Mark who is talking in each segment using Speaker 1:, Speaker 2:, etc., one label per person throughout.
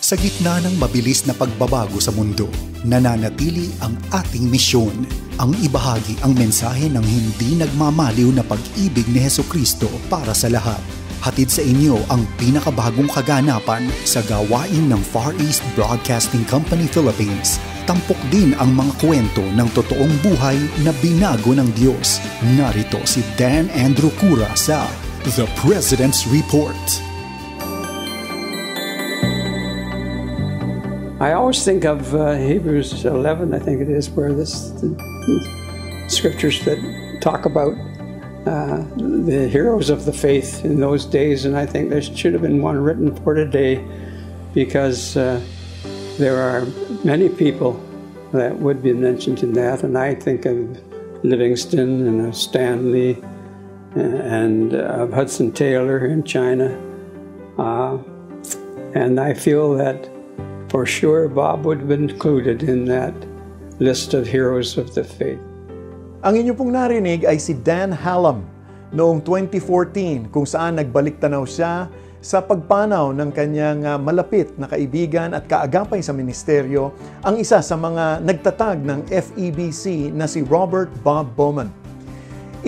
Speaker 1: Sa gitna ng mabilis na pagbabago sa mundo, nananatili ang ating misyon, ang ibahagi ang mensahe ng hindi nagmamaliw na pag-ibig ni Hesukristo para sa lahat. Hatid sa inyo ang pinakabagong kaganapan sa gawain ng Far East Broadcasting Company Philippines. Tampok din ang mga kwento ng totoong buhay na binago ng Diyos. Narito si Dan Andrew Cura sa The President's Report.
Speaker 2: I always think of Hebrews 11, I think it is, where the scriptures that talk about the heroes of the faith in those days, and I think there should have been one written for today, because there are many people that would be mentioned in that, and I think of Livingston and of Stanley and of Hudson Taylor in China, and I feel that for sure Bob would have been included in that list of heroes of the faith.
Speaker 3: Ang inyo pong narinig ay si Dan Hallam noong 2014, kung saan nagbalik tanaw siya sa pagpanaw ng kanyang malapit na kaibigan at kaagapay sa ministeryo, ang isa sa mga nagtatag ng FEBC na si Robert Bob Bowman.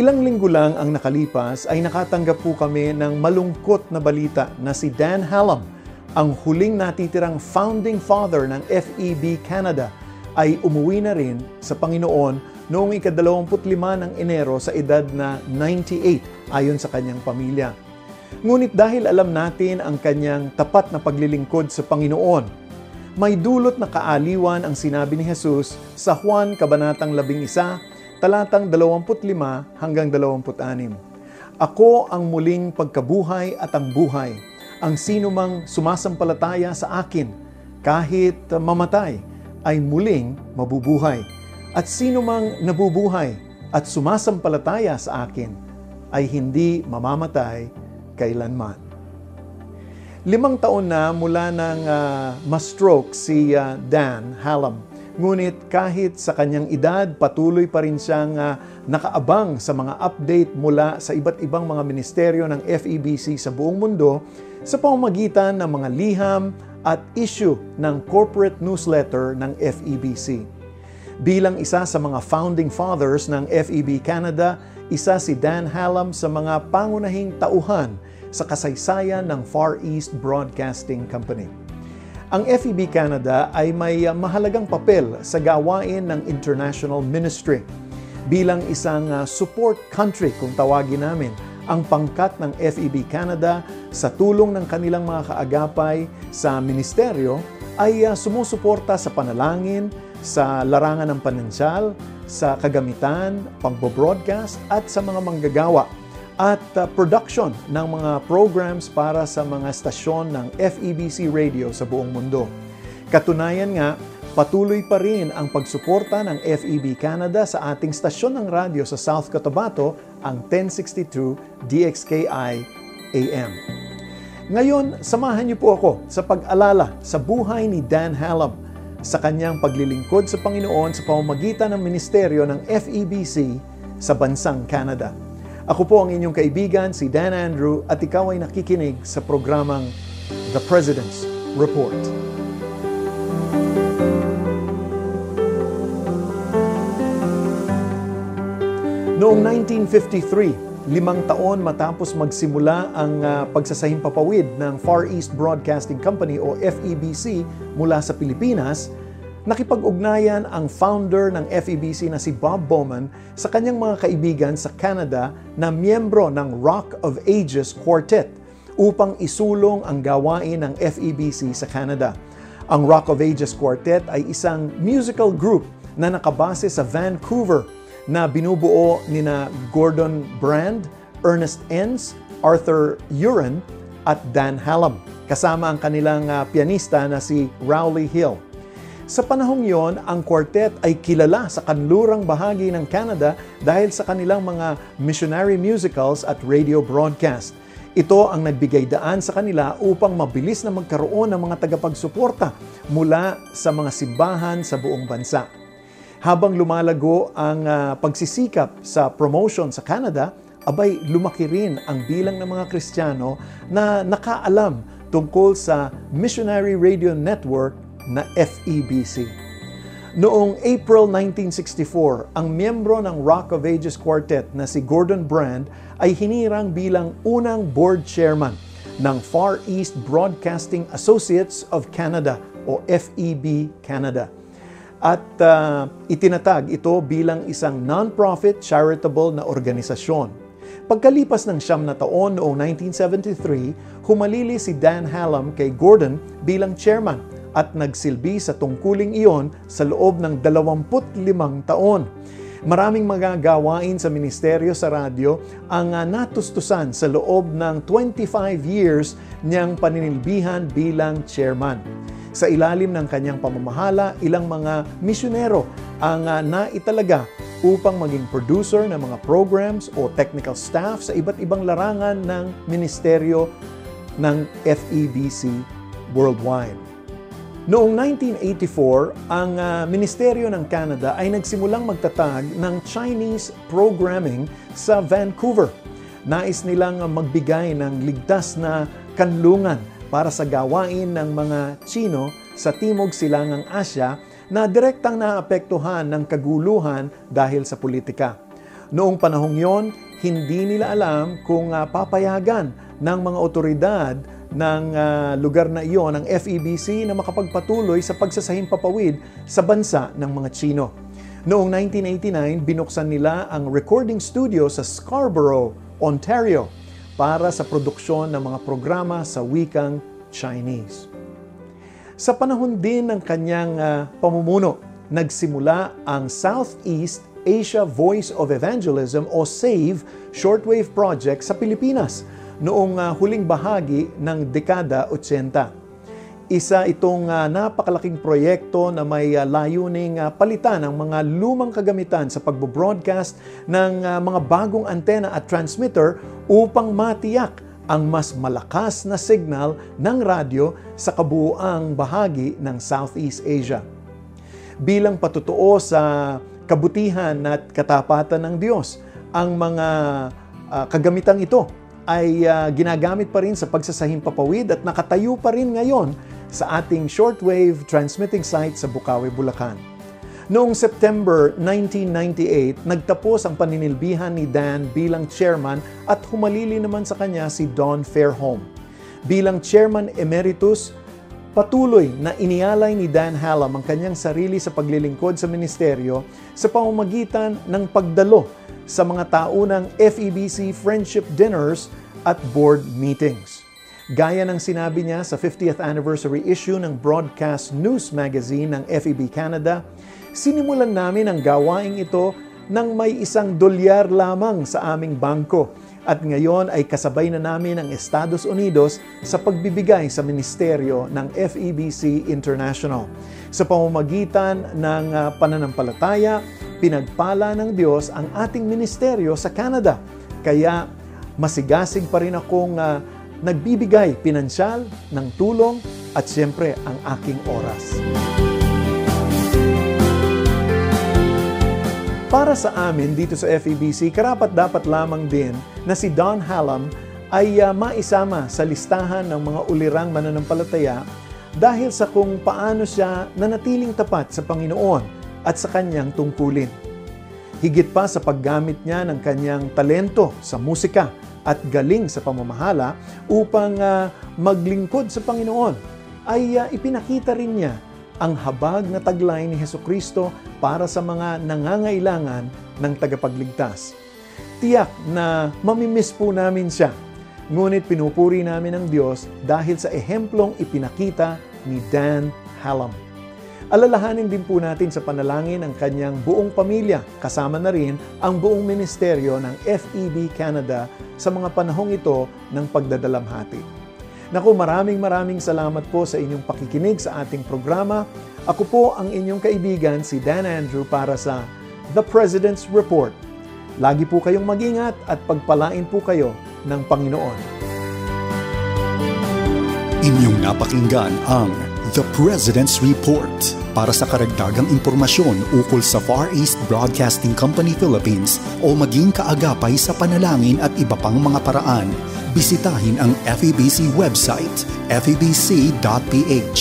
Speaker 3: Ilang linggo lang ang nakalipas ay nakatanggap po kami ng malungkot na balita na si Dan Hallam, ang huling natitirang founding father ng FEB Canada, ay umuwi na rin sa Panginoon noong ika-25 ng Enero sa edad na 98 ayon sa kanyang pamilya. Ngunit dahil alam natin ang kanyang tapat na paglilingkod sa Panginoon, may dulot na kaaliwan ang sinabi ni Jesus sa Juan Kabanatang 11, talatang 25 hanggang 26. Ako ang muling pagkabuhay at ang buhay. Ang sinumang sumasampalataya sa akin, kahit mamatay, ay muling mabubuhay. At sinumang nabubuhay at sumasampalataya sa akin, ay hindi mamamatay kailanman. 5 taon na mula nang ma-stroke si Dan Hallam. Ngunit kahit sa kanyang edad, patuloy pa rin siyang nakaabang sa mga update mula sa iba't ibang mga ministeryo ng FEBC sa buong mundo sa pamamagitan ng mga liham at issue ng corporate newsletter ng FEBC. Bilang isa sa mga founding fathers ng FEB Canada, isa si Dan Hallam sa mga pangunahing tauhan sa kasaysayan ng Far East Broadcasting Company. Ang FEB Canada ay may mahalagang papel sa gawain ng international ministry. Bilang isang support country, kung tawagin namin, ang pangkat ng FEB Canada sa tulong ng kanilang mga kaagapay sa ministeryo ay sumusuporta sa panalangin, sa larangan ng panansyal, sa kagamitan, pagbo-broadcast at sa mga manggagawa at production ng mga programs para sa mga stasyon ng FEBC Radio sa buong mundo. Katunayan nga, patuloy pa rin ang pagsuporta ng FEB Canada sa ating stasyon ng radyo sa South Cotabato, ang 1062 DXKI AM. Ngayon, samahan niyo po ako sa pag-alala sa buhay ni Dan Hallam sa kanyang paglilingkod sa Panginoon sa pamamagitan ng ministeryo ng FEBC sa bansang Canada. Ako po ang inyong kaibigan, si Dan Andrew, at ikaw ay nakikinig sa programang The President's Report. Noong 1953, 5 taon matapos magsimula ang pagsasahimpapawid ng Far East Broadcasting Company o FEBC mula sa Pilipinas, nakipag-ugnayan ang founder ng FEBC na si Bob Bowman sa kanyang mga kaibigan sa Canada na miyembro ng Rock of Ages Quartet upang isulong ang gawain ng FEBC sa Canada. Ang Rock of Ages Quartet ay isang musical group na nakabase sa Vancouver na binubuo nina Gordon Brand, Ernest Enns, Arthur Uren at Dan Hallam, kasama ang kanilang pianista na si Rowley Hill. Sa panahong yon, ang quartet ay kilala sa kanlurang bahagi ng Canada dahil sa kanilang mga missionary musicals at radio broadcast. Ito ang nagbigay daan sa kanila upang mabilis na magkaroon ng mga tagapagsuporta mula sa mga simbahan sa buong bansa. Habang lumalago ang pagsisikap sa promotion sa Canada, abay lumaki rin ang bilang ng mga Kristiyano na nakaalam tungkol sa Missionary Radio Network na FEBC. Noong April 1964, ang miyembro ng Rock of Ages Quartet na si Gordon Brand ay hinirang bilang unang board chairman ng Far East Broadcasting Associates of Canada o FEB Canada. At itinatag ito bilang isang non-profit charitable na organisasyon. Pagkalipas ng 9 na taon noong 1973, humalili si Dan Hallam kay Gordon bilang chairman at nagsilbi sa tungkuling iyon sa loob ng 25 taon. Maraming magagawain sa ministeryo sa radyo ang natustusan sa loob ng 25 years niyang paninilbihan bilang chairman. Sa ilalim ng kanyang pamamahala, ilang mga misyonero ang naitalaga upang maging producer ng mga programs o technical staff sa iba't ibang larangan ng ministeryo ng FEBC worldwide. Noong 1984, ang Ministeryo ng Canada ay nagsimulang magtatag ng Chinese programming sa Vancouver. Nais nilang magbigay ng ligtas na kanlungan para sa gawain ng mga Chino sa Timog Silangang Asya na direktang naapektuhan ng kaguluhan dahil sa politika. Noong panahong yon, hindi nila alam kung papayagan ng mga otoridad ng lugar na iyon ang FEBC na makapagpatuloy sa pagsasahimpapawid sa bansa ng mga Chino. Noong 1989, binuksan nila ang recording studio sa Scarborough, Ontario para sa produksyon ng mga programa sa wikang Chinese. Sa panahon din ng kanyang pamumuno, nagsimula ang Southeast Asia Voice of Evangelism o SAVE shortwave project sa Pilipinas noong huling bahagi ng dekada 80. Isa itong napakalaking proyekto na may layuning palitan ang mga lumang kagamitan sa pagbo-broadcast ng mga bagong antena at transmitter upang matiyak ang mas malakas na signal ng radyo sa kabuuang bahagi ng Southeast Asia. Bilang patutuo sa kabutihan at katapatan ng Diyos, ang mga kagamitang ito ay ginagamit pa rin sa pagsasahimpapawid at nakatayo pa rin ngayon sa ating shortwave transmitting site sa Bukawi, Bulacan. Noong September 1998, nagtapos ang paninilbihan ni Dan bilang chairman at humalili naman sa kanya si Don Fairholm. Bilang chairman emeritus, patuloy na inialay ni Dan Hallam ang kanyang sarili sa paglilingkod sa ministeryo sa pamamagitan ng pagdalo sa mga taunang FEBC Friendship Dinners at board meetings. Gaya ng sinabi niya sa 50th anniversary issue ng Broadcast News magazine ng FEB Canada, sinimulan namin ang gawaing ito nang may $1 lamang sa aming bangko at ngayon ay kasabay na namin ang Estados Unidos sa pagbibigay sa ministeryo ng FEBC International. Sa pamamagitan ng pananampalataya, pinagpala ng Diyos ang ating ministeryo sa Canada. Kaya masigasig pa rin akong nagbibigay pinansyal ng tulong at siyempre ang aking oras. Para sa amin dito sa FEBC, karapat-dapat lamang din na si Don Hallam ay maisama sa listahan ng mga ulirang mananampalataya dahil sa kung paano siya nanatiling tapat sa Panginoon at sa kanyang tungkulin. Higit pa sa paggamit niya ng kanyang talento sa musika at galing sa pamamahala upang maglingkod sa Panginoon, ay ipinakita rin niya ang habag na taglay ni Hesukristo para sa mga nangangailangan ng tagapagligtas. Tiyak na mamimiss po namin siya, ngunit pinupuri namin ang Diyos dahil sa ehemplong ipinakita ni Dan Hallam. Alalahanin din po natin sa panalangin ang kanyang buong pamilya, kasama na rin ang buong ministeryo ng FEB Canada sa mga panahong ito ng pagdadalamhati. Naku, maraming salamat po sa inyong pakikinig sa ating programa. Ako po ang inyong kaibigan, si Dan Andrew, para sa The President's Report. Lagi po kayong mag-ingat at pagpalain po kayo ng Panginoon.
Speaker 1: Inyong napakinggan ang The President's Report. Para sa karagdagang impormasyon ukol sa Far East Broadcasting Company Philippines o maging kaagapay sa panalangin at iba pang mga paraan, bisitahin ang FEBC website, febc.ph,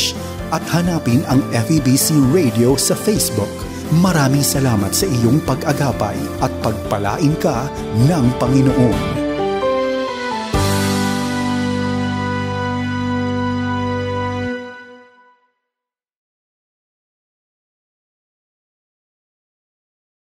Speaker 1: at hanapin ang FEBC Radio sa Facebook. Maraming salamat sa iyong pag-agapay at pagpalain ka ng Panginoon.